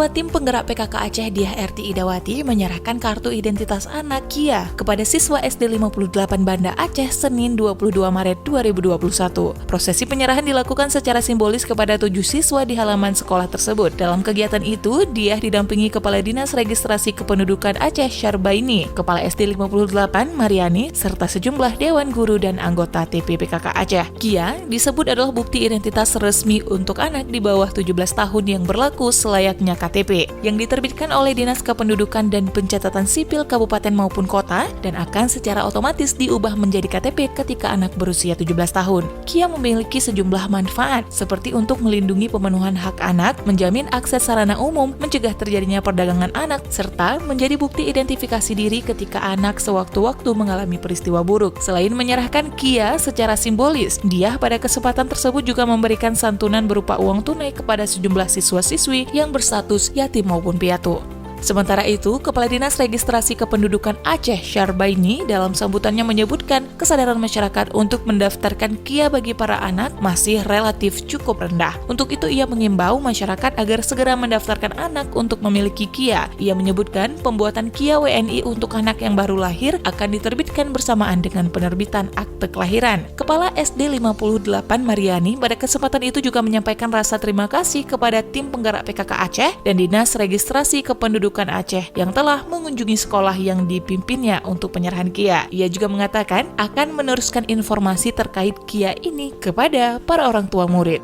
Ketua Tim Penggerak PKK Aceh Dyah Idawati menyerahkan kartu identitas anak Kia kepada siswa SD 58 Banda Aceh Senin 22 Maret 2021. Prosesi penyerahan dilakukan secara simbolis kepada 7 siswa di halaman sekolah tersebut. Dalam kegiatan itu, Dyah didampingi Kepala Dinas Registrasi Kependudukan Aceh Syarbaini, Kepala SD 58 Mariani, serta sejumlah dewan guru dan anggota TP PKK Aceh. Kia disebut adalah bukti identitas resmi untuk anak di bawah 17 tahun yang berlaku selayaknya KTP, yang diterbitkan oleh Dinas Kependudukan dan Pencatatan Sipil Kabupaten maupun Kota dan akan secara otomatis diubah menjadi KTP ketika anak berusia 17 tahun. Kia memiliki sejumlah manfaat, seperti untuk melindungi pemenuhan hak anak, menjamin akses sarana umum, mencegah terjadinya perdagangan anak, serta menjadi bukti identifikasi diri ketika anak sewaktu-waktu mengalami peristiwa buruk. Selain menyerahkan Kia secara simbolis, Dyah pada kesempatan tersebut juga memberikan santunan berupa uang tunai kepada sejumlah siswa-siswi yang berstatus yatim maupun piatu. Sementara itu, Kepala Dinas Registrasi Kependudukan Aceh Syarbaini dalam sambutannya menyebutkan kesadaran masyarakat untuk mendaftarkan Kia bagi para anak masih relatif cukup rendah. Untuk itu, ia mengimbau masyarakat agar segera mendaftarkan anak untuk memiliki Kia. Ia menyebutkan pembuatan Kia WNI untuk anak yang baru lahir akan diterbitkan bersamaan dengan penerbitan akte kelahiran. Kepala SD 58 Mariani pada kesempatan itu juga menyampaikan rasa terima kasih kepada tim penggerak PKK Aceh dan Dinas Registrasi Kependudukan Aceh yang telah mengunjungi sekolah yang dipimpinnya untuk penyerahan Kia. Ia juga mengatakan akan meneruskan informasi terkait Kia ini kepada para orang tua murid.